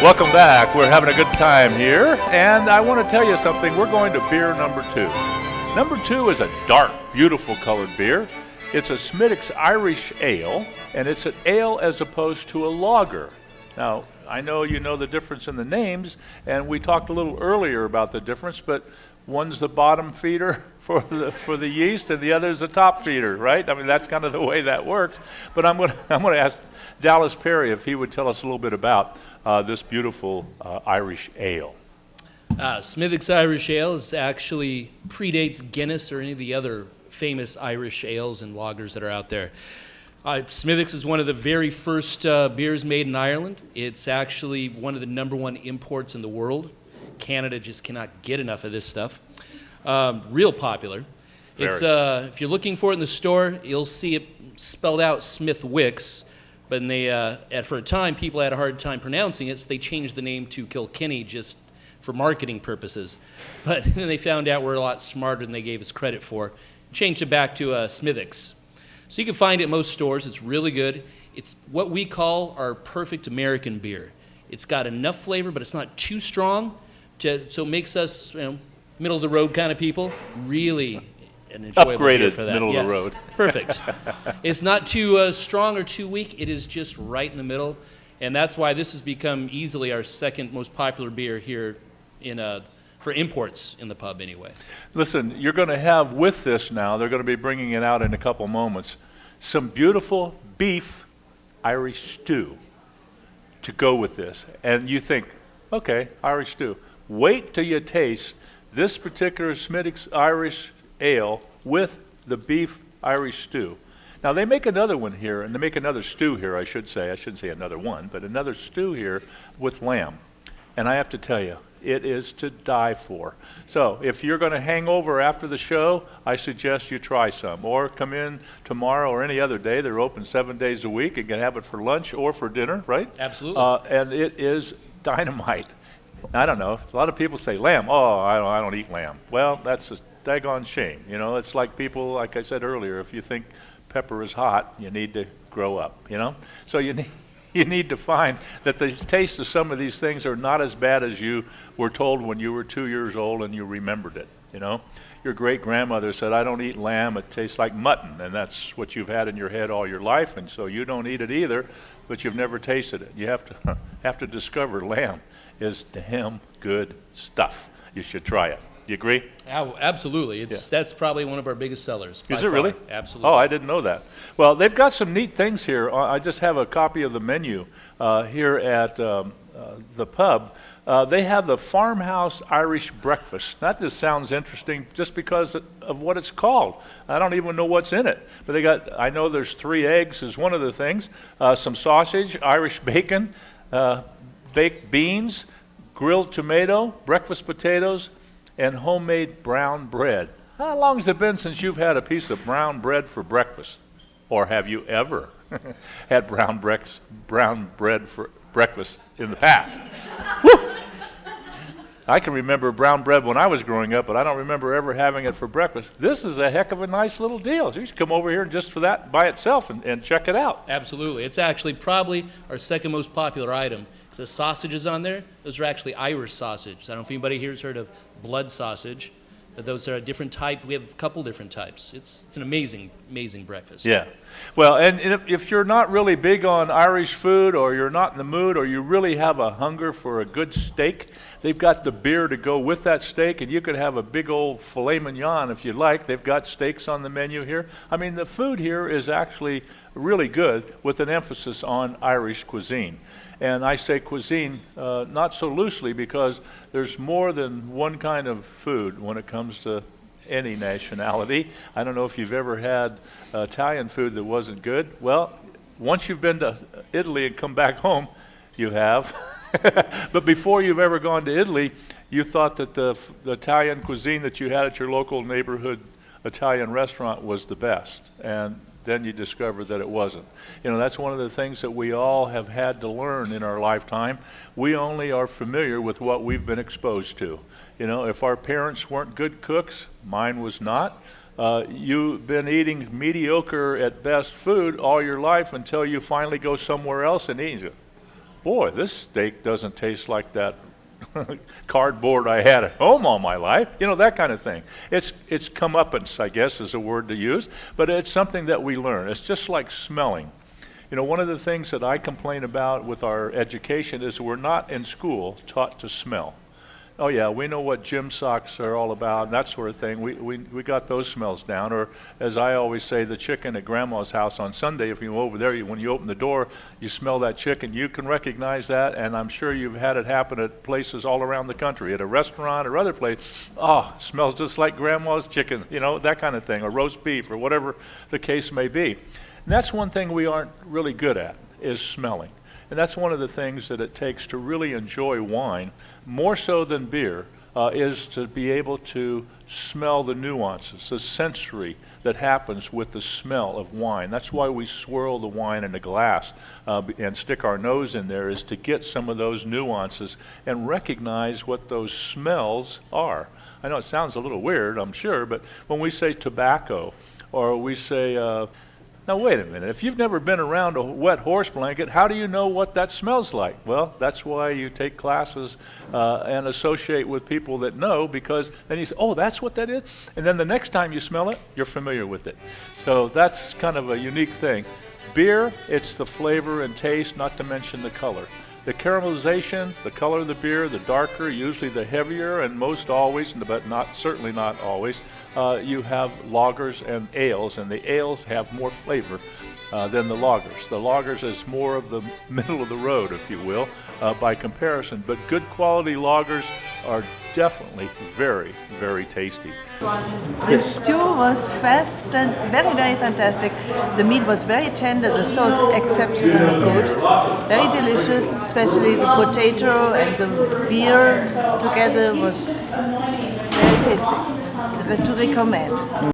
Welcome back. We're having a good time here, and I want to tell you something. We're going to beer number 2. Number 2 is a dark, beautiful colored beer. It's a Smithwick's Irish Ale, and it's an ale as opposed to a lager. Now, I know you know the difference in the names, and we talked a little earlier about the difference, but one's the bottom feeder for the yeast, and the other's the top feeder, right? I mean, that's kind of the way that works. But I'm going to ask Dallas Perry if he would tell us a little bit about this beautiful Irish ale. Smithwick's Irish Ale is actually predates Guinness or any of the other famous Irish ales and lagers that are out there. Smithwick's is one of the very first beers made in Ireland. It's actually one of the #1 imports in the world. Canada just cannot get enough of this stuff. Real popular. It's if you're looking for it in the store, you'll see it spelled out Smithwick's, but for a time people had a hard time pronouncing it, so they changed the name to Kilkenny just for marketing purposes. But then they found out we're a lot smarter than they gave us credit for. Changed it back to Smithwick's. So you can find it at most stores. It's really good. It's what we call our perfect American beer. It's got enough flavor, but it's not too strong, so it makes us, middle of the road kind of people really an enjoyable beer for that. Middle of the road. Perfect. It's not too strong or too weak. It is just right in the middle, and that's why this has become easily our second most popular beer here for imports in the pub anyway. Listen, you're going to have with this now, they're going to be bringing it out in a couple moments, some beautiful beef Irish stew to go with this. And you think, okay, Irish stew. Wait till you taste this particular Smithwick's Irish Ale with the beef Irish stew. Now, they make another one here, and they make another stew here, I should say. I shouldn't say another one, but another stew here with lamb. And I have to tell you, it is to die for. So if you're going to hang over after the show, I suggest you try some. Or come in tomorrow or any other day. They're open 7 days a week. You can have it for lunch or for dinner, right? Absolutely. And it is dynamite. I don't know. A lot of people say lamb. Oh, I don't eat lamb. Well, that's a daggone shame. It's like people, like I said earlier, if you think pepper is hot, you need to grow up, So you need to find that the taste of some of these things are not as bad as you were told when you were 2 years old and you remembered it, Your great-grandmother said, I don't eat lamb, it tastes like mutton, and that's what you've had in your head all your life, and so you don't eat it either, but you've never tasted it. You have to discover lamb is damn good stuff. You should try it. Do you agree? Absolutely. That's probably one of our biggest sellers. Is it really? Absolutely. Oh, I didn't know that. Well, they've got some neat things here. I just have a copy of the menu here at the pub. They have the Farmhouse Irish Breakfast. That just sounds interesting just because of what it's called. I don't even know what's in it. But I know there's 3 eggs is one of the things, some sausage, Irish bacon, baked beans, grilled tomato, breakfast potatoes, and homemade brown bread. How long has it been since you've had a piece of brown bread for breakfast? Or have you ever had brown bread for breakfast in the past? Woo! I can remember brown bread when I was growing up, but I don't remember ever having it for breakfast. This is a heck of a nice little deal. You should come over here just for that by itself and check it out. Absolutely. It's actually probably our second most popular item. Because the sausages on there, those are actually Irish sausage. I don't know if anybody here has heard of blood sausage, but those are a different type. We have a couple different types. It's an amazing, amazing breakfast. Yeah. Well, and if you're not really big on Irish food, or you're not in the mood, or you really have a hunger for a good steak, they've got the beer to go with that steak, and you could have a big old filet mignon if you like. They've got steaks on the menu here. I mean, the food here is actually really good with an emphasis on Irish cuisine. And I say cuisine not so loosely because there's more than one kind of food when it comes to any nationality. I don't know if you've ever had Italian food that wasn't good. Well, once you've been to Italy and come back home, you have. But before you've ever gone to Italy, you thought that the Italian cuisine that you had at your local neighborhood Italian restaurant was the best. And then you discover that it wasn't. That's one of the things that we all have had to learn in our lifetime. We only are familiar with what we've been exposed to. If our parents weren't good cooks, mine was not. You've been eating mediocre at best food all your life until you finally go somewhere else and eat it. boy, this steak doesn't taste like that cardboard I had at home all my life, you know, that kind of thing. It's comeuppance, I guess, is a word to use, but it's something that we learn. It's just like smelling. You know, one of the things that I complain about with our education is we're not in school taught to smell. Oh yeah, we know what gym socks are all about and that sort of thing. We got those smells down. Or as I always say, the chicken at Grandma's house on Sunday, if you go over there, when you open the door, you smell that chicken. You can recognize that, and I'm sure you've had it happen at places all around the country, at a restaurant or other place. Oh, it smells just like Grandma's chicken, you know, that kind of thing, or roast beef, or whatever the case may be. And that's one thing we aren't really good at, is smelling. And that's one of the things that it takes to really enjoy wine, more so than beer, is to be able to smell the nuances, the sensory that happens with the smell of wine. That's why we swirl the wine in a glass and stick our nose in there, is to get some of those nuances and recognize what those smells are. I know it sounds a little weird, I'm sure, but when we say tobacco, or we say now wait a minute, if you've never been around a wet horse blanket, how do you know what that smells like? Well, that's why you take classes and associate with people that know, because then you say, oh, that's what that is? And then the next time you smell it, you're familiar with it. So that's kind of a unique thing. Beer, it's the flavor and taste, not to mention the color. The caramelization, the color of the beer, the darker, usually the heavier, and most always, but certainly not always, you have lagers and ales, and the ales have more flavor than the lagers. The lagers is more of the middle of the road, if you will, by comparison. But good quality lagers are definitely very, very tasty. The stew was fast and very, very fantastic. The meat was very tender, the sauce exceptionally good, very delicious, especially the potato and the beer together was very tasty. To recommend.